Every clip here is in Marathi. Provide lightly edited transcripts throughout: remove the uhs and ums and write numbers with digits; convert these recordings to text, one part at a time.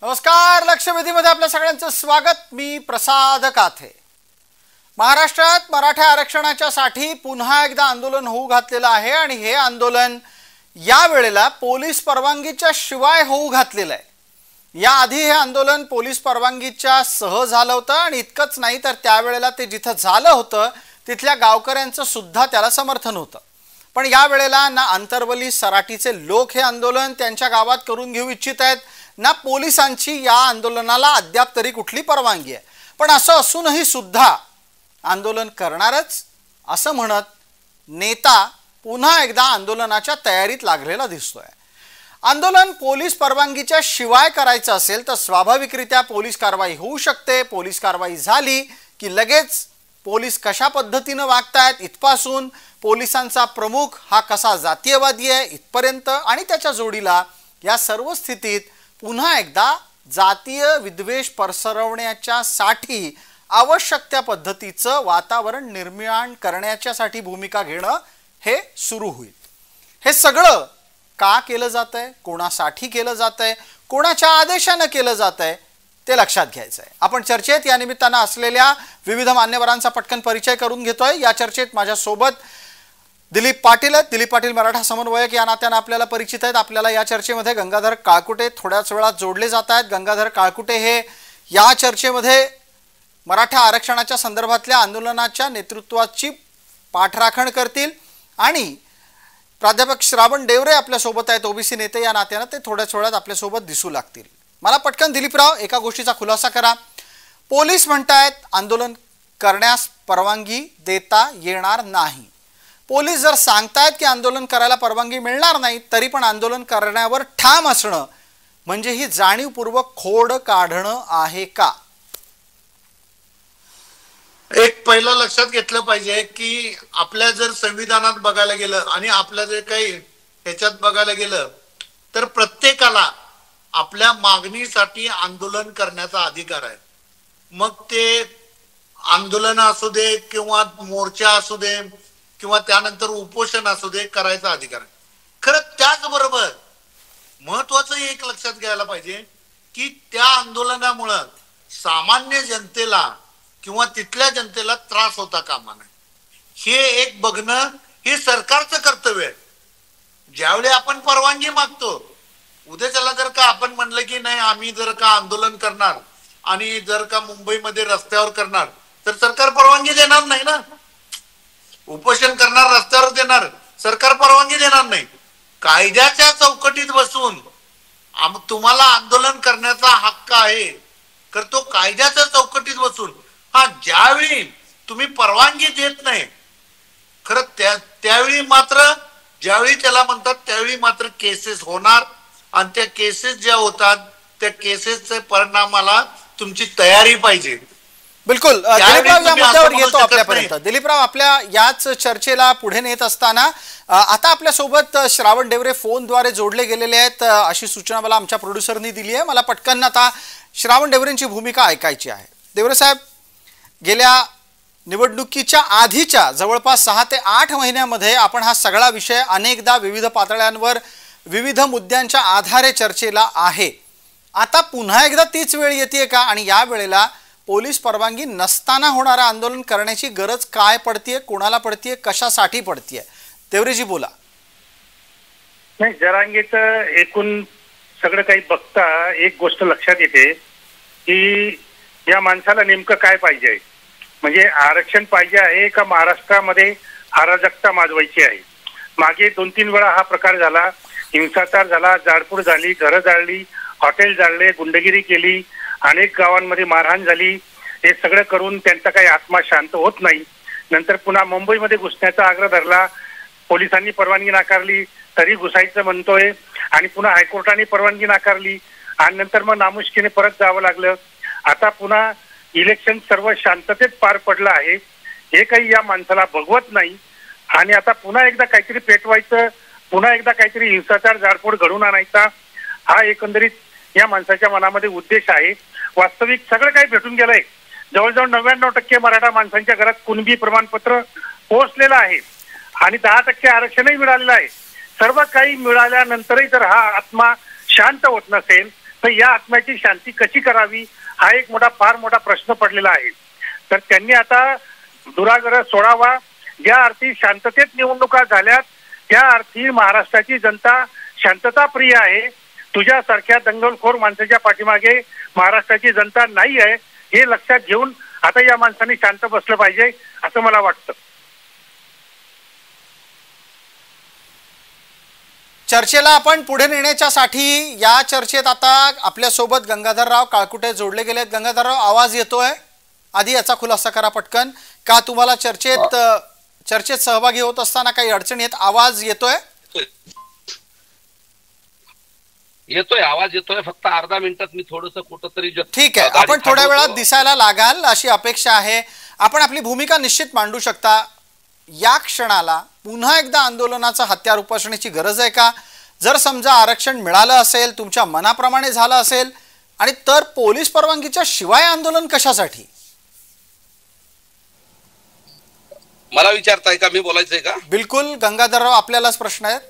नमस्कार, लक्षवेधीमध्ये आपल्या सगळ्यांचं स्वागत। मी प्रसाद काथे। महाराष्ट्रात मराठा आरक्षणाच्यासाठी पुन्हा एकदा आंदोलन होऊ घातलेलं आहे आणि हे आंदोलन या वेळेला पोलीस परवानगीच्या शिवाय होऊ घातलेलं आहे। या आधी हे आंदोलन पोलीस परवानगीच्या सह झालं होतं आणि इतकंच नाही तर त्यावेळेला ते जिथं झालं होतं तिथल्या गावकऱ्यांचं सुद्धा त्याला समर्थन होतं। पण या वेळेला ना अंतरवली सराटीचे लोक हे आंदोलन त्यांच्या गावात करून घेऊ इच्छित आहेत, ना पोलिसांची या आंदोलनाला अद्याप तरी कुठली परवानगी आहे। पण असं असूनही सुद्धा आंदोलन करणारच असं म्हणत नेता पुन्हा एकदा आंदोलनाच्या तयारीत लागलेला दिसतोय। आंदोलन पोलीस परवानगीच्या शिवाय करायचं असेल तर स्वाभाविकरित्या पोलीस कारवाई होऊ शकते। पोलीस कारवाई झाली की लगेच पोलीस कशा पद्धतीने वागतायत इथपासून पोलिसांचा प्रमुख हा कसा जातीयवादी आहे इथपर्यंत आणि त्याच्या जोडीला या सर्व स्थितीत पुन्हा एकदा जातीय विद्वेष पसरवण्याच्यासाठी आवश्यक त्या पद्धतीचं वातावरण निर्माण करण्याच्यासाठी भूमिका घेणं हे सुरू होईल। हे सगळं का केलं जातंय, कोणासाठी केलं जातंय, कोणाच्या आदेशाने केलं जातंय ते लक्षात घ्यायचं आहे। आपण चर्चेत या निमित्तानं असलेल्या विविध मान्यवरांचा पटकन परिचय करून घेतोय। या चर्चेत माझ्यासोबत दिलीप पाटील आहेत। दिलीप पाटील मराठा समन्वयक या नात्याने आपल्याला परिचित आहेत। आपल्याला या चर्चेमध्ये गंगाधर काळकुटे थोड्याच वेळात जोडले जात आहेत। गंगाधर काळकुटे हे या चर्चेमध्ये मराठा आरक्षणाच्या संदर्भातल्या आंदोलनाच्या नेतृत्वाची पाठराखण करतील आणि प्राध्यापक श्रावण डेवरे आपल्यासोबत आहेत, ओबीसी नेते या नात्याने ते थोड्याच वेळात आपल्यासोबत दिसू लागतील। मला पटकन दिलीपराव एका गोष्टीचा खुलासा करा। पोलीस म्हणतायत आंदोलन करण्यास परवानगी देता येणार नाही। पोलीस जर सांगतायत की आंदोलन करायला परवानगी मिळणार नाही तरी पण आंदोलन करण्यावर ठाम असणं म्हणजे ही जाणीवपूर्वक खोड काढणं आहे का? एक पहिलं लक्षात घेतलं पाहिजे की आपल्या जर संविधानात बघायला गेलं आणि आपल्या जर काही ह्याच्यात बघायला गेलं तर प्रत्येकाला आपल्या मागणीसाठी आंदोलन करण्याचा अधिकार आहे। मग ते आंदोलन असू दे किंवा मोर्चा असू दे किंवा त्यानंतर उपोषण असू दे, करायचा अधिकार आहे। खरं त्याचबरोबर महत्वाचं एक लक्षात घ्यायला पाहिजे की त्या आंदोलनामुळे सामान्य जनतेला किंवा तिथल्या जनतेला त्रास होता कामा नये, हे एक बघणं हे सरकारचं कर्तव्य आहे। ज्यावेळी आपण परवानगी मागतो, उद्याच्याला जर का आपण म्हणलं की नाही आम्ही जर का आंदोलन करणार आणि जर का मुंबईमध्ये रस्त्यावर करणार तर सरकार परवानगी देणार नाही ना। उपोषण करणार, रस्त्यावर देणार, सरकार परवानगी देणार नाही। कायद्याच्या चौकटीत बसून तुम्हाला आंदोलन करण्याचा हक्क आहे, तर तो कायद्याच्या चौकटीत बसून ज्यावेळी तुम्ही परवानगी देत नाही खरं त्यावेळी मात्र ज्यावेळी त्याला म्हणतात त्यावेळी मात्र केसेस होणार आणि त्या केसेस ज्या होतात त्या केसेसचे परिणामाला तुमची तयारी पाहिजे। बिलकुल दिलीपराव या मुद्द्यावर येतो आपल्यापर्यंत। दिलीपराव आपल्या याच चर्चेला पुढे नेत असताना आता आपल्यासोबत श्रावण डेवरे फोनद्वारे जोडले गेलेले आहेत अशी सूचना मला आमच्या प्रोड्युसरनी दिली आहे। मला पटकन आता श्रावण डेवरेंची भूमिका ऐकायची आहे। डेवरे साहेब, गेल्या निवडणुकीच्या आधीच्या जवळपास 6 ते 8 महिन्यामध्ये आपण हा सगळा विषय अनेकदा विविध पातळ्यांवर विविध मुद्द्यांच्या आधारे चर्चेला आहे। आता पुन्हा एकदा तीच वेळ येते का आणि या वेळेला पोलीस परवानगी नसताना होणारा आंदोलन करण्याची गरज काय पडतीये, कोणाला पडतीये, कशासाठी पडतीये? देवरेजी बोला। नाही, जरांगेचं एकूण सगळं काही बघता एक गोष्ट लक्षात येते की या माणसाला नेमकं काय पाहिजे, म्हणजे आरक्षण पाहिजे आहे का महाराष्ट्रामध्ये अराजकता माजवायची आहे? मागे 2-3 वेळा हा प्रकार झाला, हिंसाचार झाला, जाळपोळ झाली, घरं जाळली, हॉटेल जाळले, गुंडगिरी केली, अनेक गावांमध्ये मारहाण झाली। हे सगळं करून त्यांचा काही आत्मा शांत होत नाही। नंतर पुन्हा मुंबईमध्ये घुसण्याचा आग्रह धरला, पोलिसांनी परवानगी नाकारली तरी घुसायचं म्हणतोय आणि पुन्हा हायकोर्टाने परवानगी नाकारली आणि नंतर मग नामुष्कीने परत जावं लागलं। आता पुन्हा इलेक्शन सर्व शांततेत पार पडलं आहे, हे काही या माणसाला बघवत नाही आणि आता पुन्हा एकदा काहीतरी पेटवायचं, पुन्हा एकदा काहीतरी हिंसाचार जाळपोळ घडून आणायचा, हा एकंदरीत या माणसाच्या मनामध्ये उद्देश आहे। वास्तविक सगळं काही भेटून गेलंय। जवळजवळ 99% मराठा माणसांच्या घरात कुणबी प्रमाणपत्र पोहोचलेलं आहे आणि 10% आरक्षणही मिळालेलं आहे। सर्व काही मिळाल्यानंतरही जर हा आत्मा शांत होत नसेल तर या आत्म्याची शांती कशी करावी हा एक फार मोठा प्रश्न पडलेला आहे. तर त्यांनी आता दुराग्रह सोडावा. ज्या अर्थी शांततेत निवडणुका झाल्यात त्या अर्थी महाराष्ट्राची जनता शांतताप्रिय आहे. तुझ्यासारख्या दंगलखोर माणसाच्या पाठीमागे महाराष्ट्राची जनता नाही आहे हे लक्षात घेऊन आता या माणसांनी शांत बसलं पाहिजे असं मला वाटतं. चर्चेला आपण पुढे नेण्याच्यासाठी या चर्चेत आता आपल्यासोबत गंगाधरराव काळकुटे जोडले गेलेत. गंगाधरराव, आवाज येतोय? आधी याचा खुलासा करा पटकन. का तुम्हाला चर्चेत सहभागी होत असताना काही अडचणी आहेत? आवाज येतोय? येतोय, आवाज येतोय. फक्त अर्धा मिनिटात मी थोडंसं कुठंतरी. ठीक आहे, आपण थोड्या वेळात दिसायला लागाल अशी अपेक्षा आहे. आपण आपली भूमिका निश्चित मांडू शकता. या क्षणाला पुन्हा एकदा आंदोलनाचं हत्यार उपसण्याची गरज आहे का? जर समजा आरक्षण मिळालं असेल, तुमच्या मनाप्रमाणे झालं असेल, आणि तर पोलीस परवानगीच्या शिवाय आंदोलन कशासाठी? मला विचारताय का? मी बोलायचंय का? बिलकुल गंगाधरराव, आपल्यालाच प्रश्न आहेत.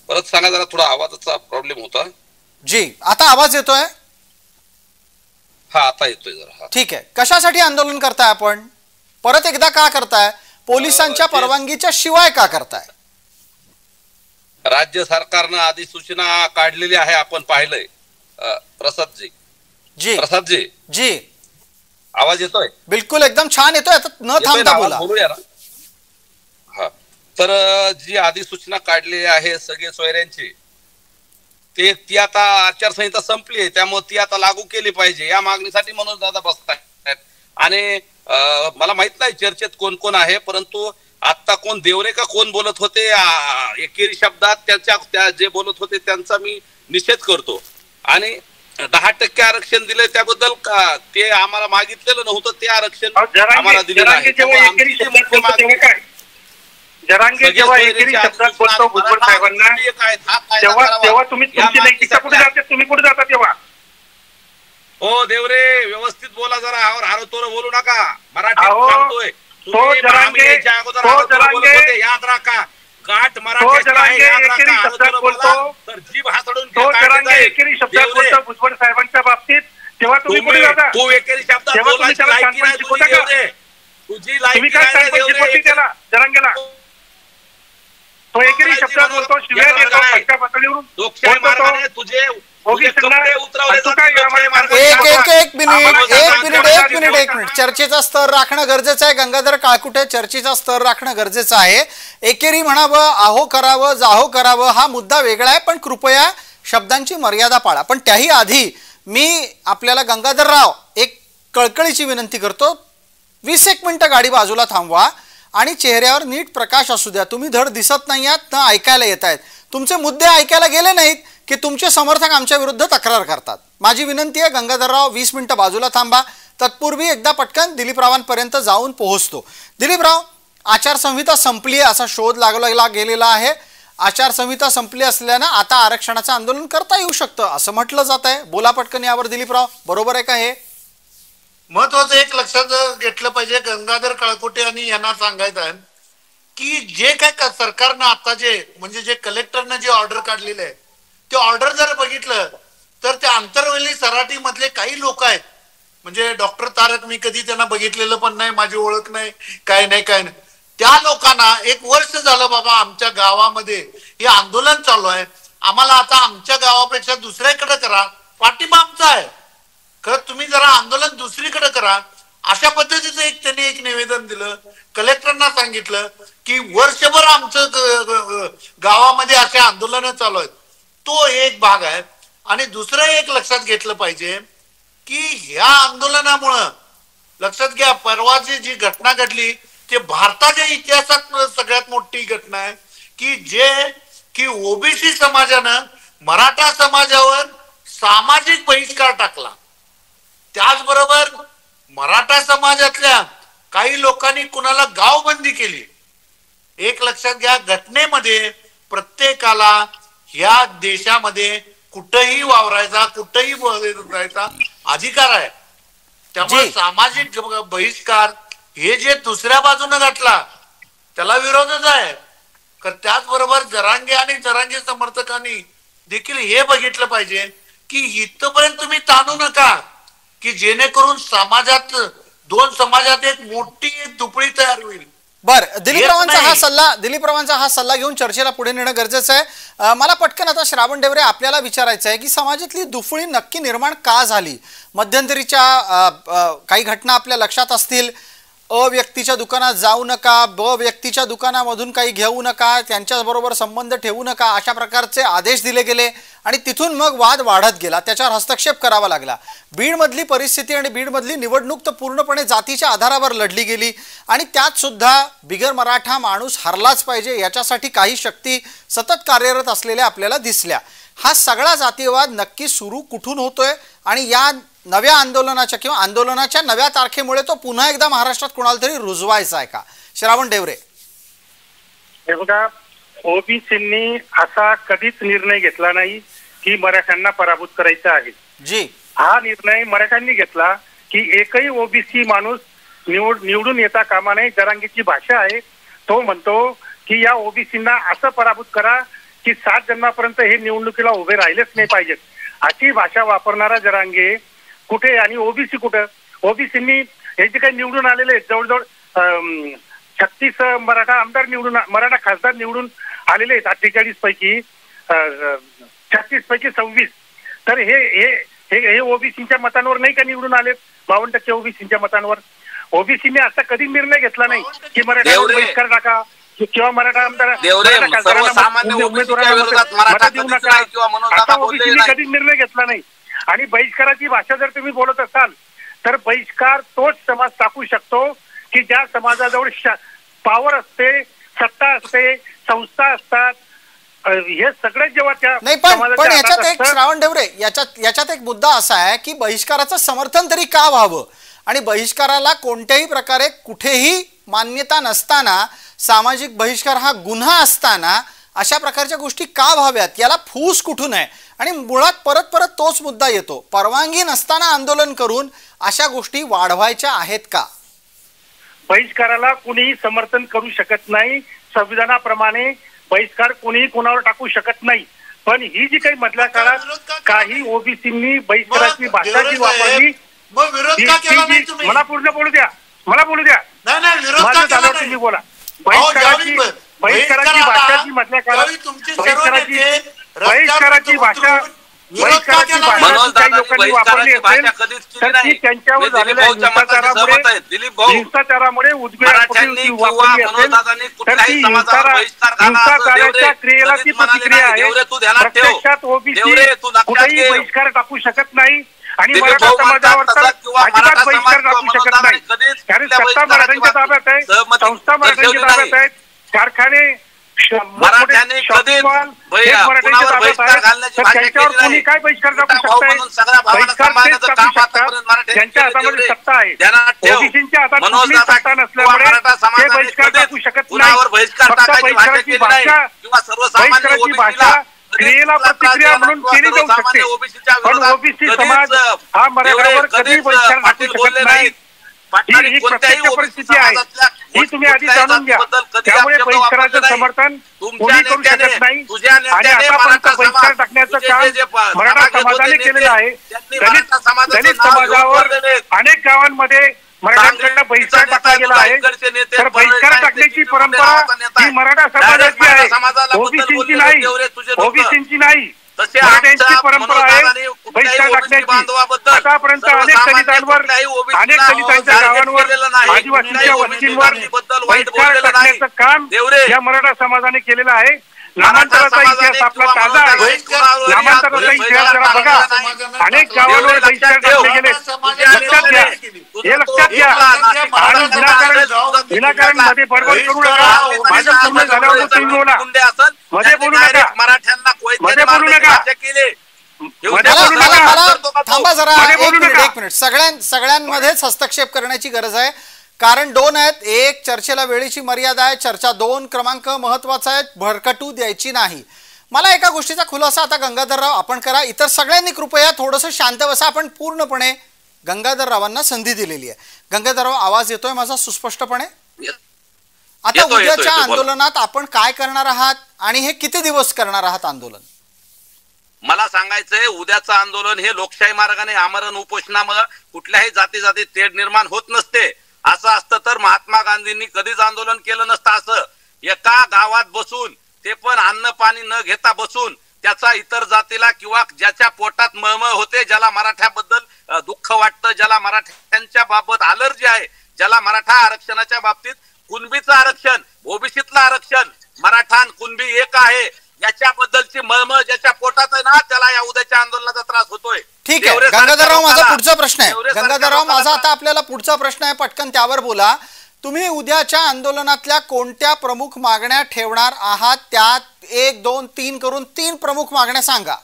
परत सांगा जरा, थोडा आवाजाचा प्रॉब्लेम होता. जी, आता आवाज येतोय? हा, आता येतोय जरा. ठीक आहे. कशासाठी आंदोलन करताय आपण? परत एकदा का करताय? पोलिसांच्या परवानगीच्या शिवाय का करताय? राज्य सरकारनं अधिसूचना काढलेली आहे, आपण पाहिलंय. प्रसादजी जी, आवाज येतोय? बिलकुल, एकदम छान येतोय. आता न थांबता बोला. बोलूया ना. हा, तर जी अधिसूचना काढलेली आहे सगळे सोयऱ्यांची, ती आता आचारसंहिता संपली आहे, त्यामुळे ती आता लागू केली पाहिजे या मागणीसाठी मनोज दादा बसतायत. आणि मला माहित नाही चर्चेत कोण कोण आहे, परंतु आता कोण देवरे का कोण बोलत होते एकेरी शब्दात त्या जे बोलत होते त्यांचा मी निषेध करतो. आणि 10% आरक्षण दिले त्याबद्दल ते आम्हाला मागितलेलं नव्हतं, ते आरक्षण आम्हाला दिलेलं आहे. जरांगे जेव्हा एकेरी शब्दात बोलतो भुजबळ साहेबांना, तेव्हा तुम्ही तुमची नैतिकता कुठे जाते? तुम्ही कुठे जाता तेव्हा? हो देवरे, व्यवस्थित बोला जरा. आरोतोर बोलू नका. मराठी सांगतोय. याद राखा, गाठ मराठी भुजबळ साहेबांच्या बाबतीत. तेव्हा तुम्ही कुठे जाता? तू एकेरी शब्दात बोलायची लायकी नाही तुझी. तुझी लायकी नाही त्याला जरांगेला. तो एकेरी शब्दात बोलतो, शिव्या देतो खालच्या पातळीवरून. तुझे एक मिनिट चर्चेचा स्तर राखणं गरजेचं आहे. गंगाधर काळकुटे, चर्चेचा स्तर राखणं गरजेचं आहे. एकेरी म्हणावं, आहो करावं, जाहो करावं हा मुद्दा वेगळा आहे, पण कृपया शब्दांची मर्यादा पाळा. पण त्याही आधी मी आपल्याला गंगाधरराव एक कळकळीची विनंती करतो. 20 मिनिटं गाडी बाजूला थांबवा आणि चेहऱ्यावर नीट प्रकाश असू द्या. तुम्ही धड दिसत नाही आहात ना ऐकायला येत आहेत. तुमचे मुद्दे ऐकायला गेले नाहीत की तुमचे समर्थक आमच्या विरुद्ध तक्रार करतात. माझी विनंती आहे गंगाधरराव 20 मिनिटं बाजूला थांबा. तत्पूर्वी एकदा पटकन दिलीपरावांपर्यंत जाऊन पोहोचतो. दिलीपराव, आचारसंहिता संपली आहे असा शोध लागला गेलेला आहे. आचारसंहिता संपली असल्यानं आता आरक्षणाचं आंदोलन करता येऊ शकतं असं म्हटलं जात आहे. बोला पटकन यावर दिलीपराव, बरोबर आहे का? हे महत्वाचं एक लक्षात घेतलं पाहिजे. गंगाधर काळकुटे यांनी यांना सांगायचं आहे की जे काय सरकारनं आता जे कलेक्टरनं जे ऑर्डर काढलेले आहे ते ऑर्डर जर बघितलं तर त्या आंतरवेली सराटी मधले काही लोक आहेत, म्हणजे डॉक्टर तारक, मी कधी त्यांना बघितलेलं पण नाही, माझी ओळख नाही, काय नाही. त्या लोकांना 1 वर्ष झालं बाबा आमच्या गावामध्ये हे आंदोलन चालू आहे, आम्हाला आता आमच्या गावापेक्षा दुसऱ्याकडे करा, पाठिंबा आमचा आहे, खरं तुम्ही जरा आंदोलन दुसरीकडे करा, अशा पद्धतीचं त्यांनी एक निवेदन दिलं. कलेक्टरना सांगितलं की वर्षभर आमचं गावामध्ये असे आंदोलन चालू आहेत. तो एक भाग आहे. आणि दुसरं एक लक्षात घेतलं पाहिजे की ह्या आंदोलनामुळं, लक्षात घ्या, परवाची जी घटना घडली ते भारताच्या इतिहासात सगळ्यात मोठी घटना आहे की ओबीसी समाजानं मराठा समाजावर सामाजिक बहिष्कार टाकला. त्याचबरोबर मराठा समाजातल्या काही लोकांनी कुणाला गावबंदी केली. एक लक्षात घ्या, घटनेमध्ये प्रत्येकाला या देशामध्ये कुठेही वावरायचा, कुठेही बोलायचा अधिकार आहे. त्यामुळे सामाजिक बहिष्कार हे जे दुसऱ्या बाजूने घटला त्याला विरोधच आहे. त्याचबरोबर जरांगे आणि जरांगे समर्थकांनी देखील हे बघितलं पाहिजे की इथपर्यंत तुम्ही ताणू नका की जेणेकरून समाजात दोन समाजात एक मोठी दुपळी तयार होईल. बर, दिलीपरावांचा हा सल्ला घेऊन चर्चेला पुढे नेणं गरजेचं आहे. मला पटकन आता श्रावण डेवरे आपल्याला विचारायचं आहे की समाजातली दुफळी नक्की निर्माण का झाली? मध्यंतरीच्या काही घटना आपल्या लक्षात असतील. अ व्यक्तीच्या दुकानात जाऊ नका, ब व्यक्तीच्या दुकानामधून काही घेऊ नका, त्यांच्याबरोबर संबंध ठेवू नका, अशा प्रकारचे आदेश दिले गेले आणि तिथून मग वाद वाढत गेला, त्याच्यावर हस्तक्षेप करावा लागला. बीडमधली परिस्थिती आणि बीडमधली निवडणूक तर पूर्णपणे जातीच्या आधारावर लढली गेली आणि त्यात सुद्धा बिगर मराठा माणूस हरलाच पाहिजे याच्यासाठी काही शक्ती सतत कार्यरत असलेल्या आपल्याला दिसल्या. हा सगळा जातीयवाद नक्की सुरू कुठून होतोय आणि या नव्या आंदोलनाच्या किंवा आंदोलनाच्या नव्या तारखेमुळे तो पुन्हा एकदा महाराष्ट्रात कुणाला तरी रुजवायचा आहे का? श्रावण डेवरे. हे बघा, ओबीसींनी असा कधीच निर्णय घेतला नाही की मराठ्यांना पराभूत करायचं आहे. जी, हा निर्णय मराठ्यांनी घेतला की एकही ओबीसी माणूस निवडून येता कामा नये. जरांगीची भाषा आहे, तो म्हणतो की या ओबीसींना असं पराभूत करा की 7 जन्मापर्यंत हे निवडणुकीला उभे राहिलेच नाही पाहिजेत, अशी भाषा वापरणारा जरांगे कुठे आणि ओबीसी कुठं? ओबीसींनी हे जे काही निवडून आलेले आहेत, जवळजवळ 36 मराठा आमदार मराठा खासदार निवडून आलेले आहेत. 48 पैकी 36 पैकी 26. तर हे ओबीसीच्या मतांवर नाही का निवडून आलेत? 52% ओबीसीच्या मतांवर. ओबीसीने असा कधी निर्णय घेतला नाही की मराठा बहिष्कार टाका किंवा मराठा आमदार मतं देऊ नका, असा ओबीसीने कधी निर्णय घेतला नाही. आणि बहिष्काराची भाषा जर तुम्ही बोलत असाल तर बहिष्कार तोच समाज टाकू शकतो की ज्या समाजाजवळ पॉवर असते, सत्ता असते, संस्था असतात. हे सगळे जेव्हा त्या नाही, पण याच्यात एक श्रावण डेवरे, याच्यात एक मुद्दा असा आहे की बहिष्काराचं समर्थन तरी का व्हावं आणि बहिष्काराला कोणत्याही प्रकारे कुठेही मान्यता नसताना, सामाजिक बहिष्कार हा गुन्हा असताना अशा प्रकारच्या गोष्टी का व्हाव्यात? याला फूस कुठून आहे? आणि मुळात परत परत तोच मुद्दा येतो, परवानगी नसताना आंदोलन करून अशा गोष्टी वाढवायच्या आहेत का? बहिष्काराला कुणीही समर्थन करू शकत नाही. संविधानाप्रमाणे बहिष्कार कुणीही कुणावर टाकू शकत नाही. पण ही जी काही मधल्या काळात काही ओबीसींनी बहिष्काराची भाषा जी वापरली, मला पूर्ण बोलू द्या, माझं झालं तुम्ही बोला. बहिष्काराची भाषा जी मधल्या काळात बहिष्काराची भाषा काही लोकांनी वापरली असेल तर ती त्यांच्यावर झालेल्या हिंसाचारामुळे उद्वेगापोटी वापरली असेल तर ती हिंसाचाराच्या क्रियेला ती प्रतिक्रिया आहे. प्रत्यक्षात ओबीसी कुठेही बहिष्कार टाकू शकत नाही आणि मराठा समाजावर तर अजिबात बहिष्कार टाकू शकत नाही. कारण सत्ता मराठ्यांच्या ताब्यात आहे, संस्था मराठ्यांच्या ताब्यात आहेत, कारखाने मराठ्याने कधीच त्यांच्यावर कोणी काय बहिष्कार टाकू शकताय? बहिष्कार तेच टाकू शकतात ज्यांच्या हातामध्ये सत्ता आहे. ओबीसींच्या हातात कुठली सत्ता नसल्यामुळे ते बहिष्कार टाकू शकत नाही. फक्त बहिष्काराची भाषा क्रियेला प्रतिक्रिया म्हणून केली जाऊ शकते. पण ओबीसी समाज हा मराठ्यावर कधी बहिष्कार टाकू शकत नाही. ही प्रत्यक्ष परिस्थिती आहे, ही तुम्ही आधी जाणून घ्या. त्यामुळे बहिष्काराचं समर्थन कोणी करू शकत नाही आणि आतापर्यंत बहिष्कार टाकण्याचं काम मराठा समाजाने केलेलं आहे. दलित समाजावर अनेक गावांमध्ये मराठ्यांकडनं बहिष्कार टाकला गेला आहे. तर बहिष्कार टाकण्याची परंपरा ही मराठा समाजाची आहे, ओबीसींची नाही. ओबीसींची नाही, मराठ्यांची परंपरा आहे बहिष्कार टाकण्याची. आतापर्यंत अनेक दलितांवर, अनेक दलितांच्या गावांवर, आदिवासींच्या वस्तींवर बहिष्कार टाकण्याचं काम या मराठा समाजाने केलेलं आहे. नामांतराचा इतिहास आपला ताजा आहे. नामांतराचा इतिहास जरा बघा. अनेक गावांवर बहिष्कार टाकले गेले, लक्षात घ्या, हे लक्षात घ्या. आणि विनाकारण मध्ये बडबड करू नका. माझं पूर्ण झाल्यावर तुम्ही बोला, मध्ये बोलू नका, मध्ये बोलू नका, थांबा जरा एक मिनिट. सगळ्यांमध्येच हस्तक्षेप करण्याची गरज आहे. कारण 2 आहेत. एक, चर्चेला वेळेची मर्यादा आहे. चर्चा 2 क्रमांक महत्वाचा आहे, भरकटू द्यायची नाही. मला एका गोष्टीचा खुलासा आता गंगाधरराव आपण करा. इतर सगळ्यांनी कृपया थोडंसं शांत बसा. आपण पूर्णपणे गंगाधररावांना संधी दिलेली आहे. गंगाधरराव, आवाज येतोय माझा सुस्पष्टपणे? आता उद्याच्या आंदोलनात आपण काय करणार आहात आणि हे किती दिवस करणार आहात आंदोलन? मला सांगायचंय उद्याचं आंदोलन हे लोकशाही मार्गाने आमरण उपोषणामुळे कुठल्याही जाती तेढ निर्माण होत नसते. असं असतं तर महात्मा गांधींनी कधीच आंदोलन केलं नसतं. असं एका गावात बसून ते पण अन्न पाणी न घेता बसून त्याचा इतर जातीला किंवा ज्याच्या पोटात मळमळ होते, ज्याला मराठ्याबद्दल दुःख वाटतं, ज्याला मराठ्यांच्या बाबत अलर्जी आहे, ज्याला मराठा आरक्षणाच्या बाबतीत कुणबीचं आरक्षण, ओबीसीतलं आरक्षण, मराठा आणि कुणबी एक आहे याच्याबद्दलची मळमळ ज्याच्या पोटात आहे ना, त्याला या उद्याच्या आंदोलनाचा त्रास होतोय. ठीक आहे गंगाधरराव, माझा पुढचा प्रश्न आहे. गंगाधरराव, माझा आता आपल्याला पुढचा प्रश्न आहे, पटकन त्यावर बोला. तुम्ही उद्याच्या आंदोलनातल्या कोणत्या प्रमुख मागण्या ठेवणार आहात? त्यात 1, 2, 3 करून 3 प्रमुख मागण्या सांगा.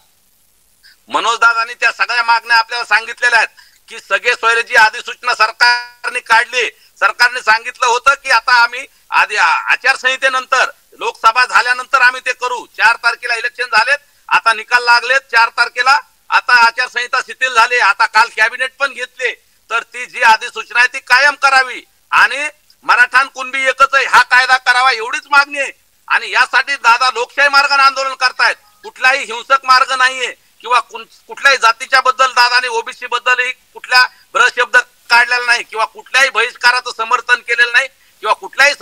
मनोजदादांनी त्या सगळ्या मागण्या आपल्याला सांगितलेल्या आहेत की सगळे सोयरेची अधिसूचना सरकारने काढली. सरकारने सांगितलं होतं की आता आम्ही आधी आचारसंहितेनंतर, लोकसभा झाल्यानंतर आम्ही ते करू. 4 तारखेला इलेक्शन झालेत, आता निकाल लागलेत. 4 तारखेला आता आचारसंहिता शिथिल झाली. आता काल कॅबिनेट पण घेतले. तर ती जी अधिसूचना आहे ती कायम करावी आणि मराठा कुणबी एकच आहे हा कायदा करावा, एवढीच मागणी आहे. आणि यासाठी दादा लोकशाही मार्गाने आंदोलन करतायत, कुठलाही हिंसक मार्ग नाहीये किंवा कुठल्याही जातीच्या बद्दल दादाने ओबीसी बद्दलही कुठल्या भ्रशब्द काढलेला नाही किंवा कुठल्याही बहिष्काराचं समर्थन केलेलं नाही किंवा कुठल्याही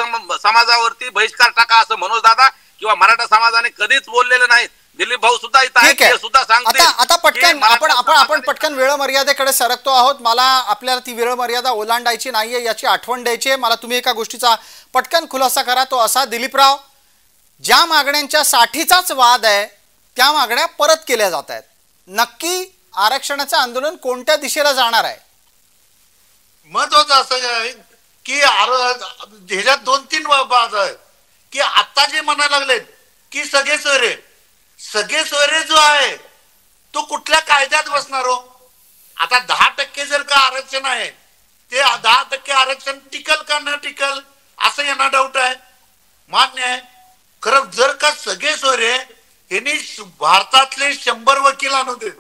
समाजावरती बहिष्कार टाका असं मनोज दादा किंवा मराठा समाजाने कधीच बोललेलं नाहीत. दिलीप भाऊ सुद्धा इथं आहेत, ते सुद्धा सांगतील. आता पटकन आपण पटकन वेळ मर्यादेकडे सरकतो आहोत. मला आपल्याला ती वेळ मर्यादा ओलांडायची नाहीये याची आठवण द्यायची आहे. मला तुम्ही एका गोष्टीचा पटकन खुलासा करा, तो असा, दिलीपराव, ज्या मागण्यांच्या साठीचाच वाद आहे त्या मागण्या परत केल्या जात आहेत. नक्की आरक्षणाचं आंदोलन कोणत्या दिशेला जाणार आहे? महत्वाचं असं आहे की ह्याच्यात 2-3 बाब आहेत की आता जे म्हणायला लागलेत की सगळे सोयरे जो आहे तो कुठल्या कायद्यात बसणार हो? आता 10% जर का आरक्षण आहे ते 10% आरक्षण टिकल का न टिकल असं यांना डाऊट आहे. मान्य आहे. खरं जर का सगळे सोयरे यांनी भारतातले 100 वकील आणून देत,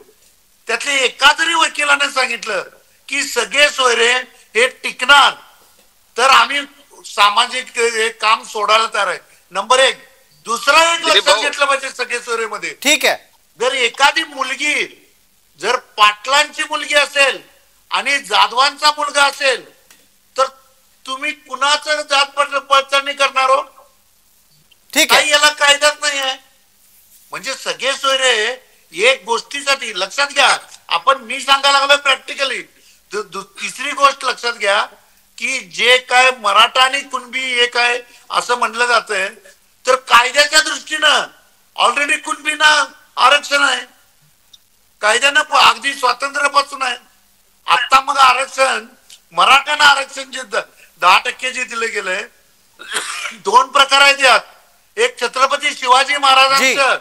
त्यातले एका जरी वकिलाने सांगितलं की सगळे सोयरे हे टिकणार तर आम्ही सामाजिक काम सोडायला तयार आहे. नंबर 1. दुसरा एक लक्षात घेतलं पाहिजे सगळे सोयरेमध्ये, ठीक आहे, जर एखादी मुलगी जर पाटलांची मुलगी असेल आणि जाधवांचा मुलगा असेल तर तुम्ही कुणाचं जात पडताळणी करणार हो? ठीक आहे, याला कायदाच नाही आहे. म्हणजे सगळे सोयरे एक गोष्टीसाठी लक्षात घ्या, मी सांगायला लागलो प्रॅक्टिकली. तिसरी गोष्ट लक्षात घ्या की जे काय मराठा आणि कुणबी एक आहे असं म्हणलं जातंय, तर कायद्याच्या दृष्टीनं ऑलरेडी कुणबींना आरक्षण आहे, कायद्यानं अगदी स्वातंत्र्यापासून आहे. आता मग आरक्षण मराठ्यांना आरक्षण जे 10% जे दिलं गेलंय, 2 प्रकार आहेत यात. एक छत्रपती शिवाजी महाराजांचं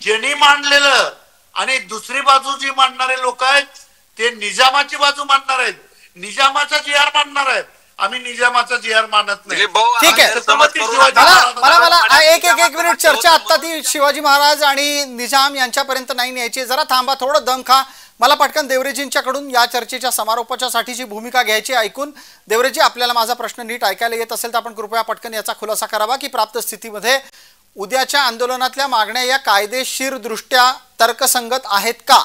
ज्यांनी मांडलेलं आणि दुसरी बाजू जी मांडणारे लोक आहेत ते निजामाची बाजू मांडणार आहेत, निजामाचा जी.आर. मांडणार आहेत. आम्ही निजामाचा जी.आर. मानत नाही. ठीक आहे, मला एक मिनिट चर्चा आता ती शिवाजी महाराज आणि निजाम यांच्यापर्यंत नाही न्यायची. जरा थांबा, थोडं दम खा. मला पटकन देवरेजींच्याकडून या चर्चेच्या समारोपाच्या साठीची भूमिका घ्यायची ऐकून. देवरेजी, आपल्याला माझा प्रश्न नीट ऐकायला येत असेल तर आपण कृपया पटकन याचा खुलासा करावा की प्राप्त स्थितीमध्ये उद्याच्या आंदोलनातल्या मागण्या या कायदेशीर दृष्ट्या तर्कसंगत आहेत का?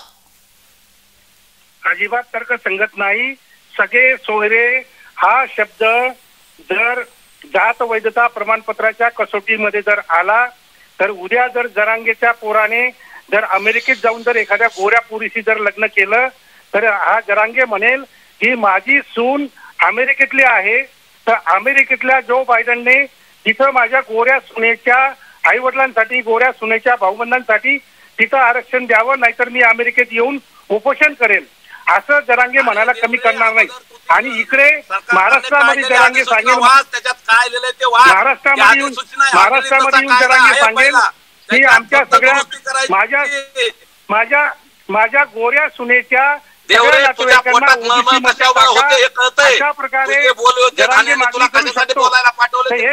अजिबात तर्कसंगत नाही. सगळे सोयरे हा शब्द जर जात वैधता प्रमाणपत्राच्या कसोटीमध्ये जर आला तर उद्या जर जरांगेच्या पोराने जर अमेरिकेत जाऊन जर एखाद्या गोऱ्या पुरीशी जर लग्न केलं तर हा जरांगे म्हणेल की माझी सून अमेरिकेतली आहे, तर अमेरिकेतल्या जो बायडनने तिथं माझ्या गोऱ्या सुनेच्या आई वडिलांसाठी, गोऱ्या सुनेच्या भाऊबंधांसाठी तिथं आरक्षण द्यावं, नाहीतर मी अमेरिकेत येऊन उपोषण करेल असं जरांगे म्हणायला कमी करणार नाही. आणि इकडे महाराष्ट्रामध्ये जरांगे सांगेल, महाराष्ट्रामध्ये येऊन जरांगे सांगेल की आमच्या सगळ्या माझ्या गोऱ्या सुनेच्या अशा प्रकारे जरांगे मागणी करू शकतो. हे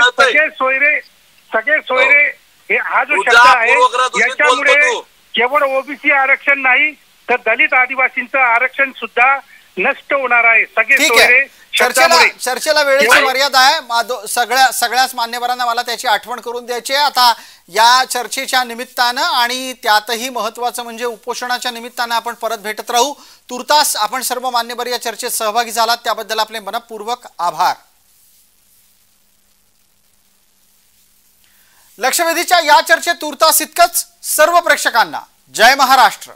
सगळे सोयरे हे हा जो शब्द आहे याच्यामुळे केवळ ओबीसी आरक्षण नाही तर दलित आदिवासींचं आरक्षण सुद्धा नष्ट होणार आहे. सगळे सोयरे चर्चेला वेळेची मर्यादा आहे. सगळ्याच मान्यवरांना मला त्याची आठवण करून द्यायची आहे आता या चर्चेच्या निमित्तानं, आणि त्यातही महत्वाचं म्हणजे उपोषणाच्या निमित्तानं आपण परत भेटत राहू. तुर्तास आपण सर्व मान्यवर या चर्चेत सहभागी झालात त्याबद्दल आपले मनपूर्वक आभार. लक्षवेधीच्या या चर्चेत तुर्तास इतकंच. सर्व प्रेक्षकांना जय महाराष्ट्र.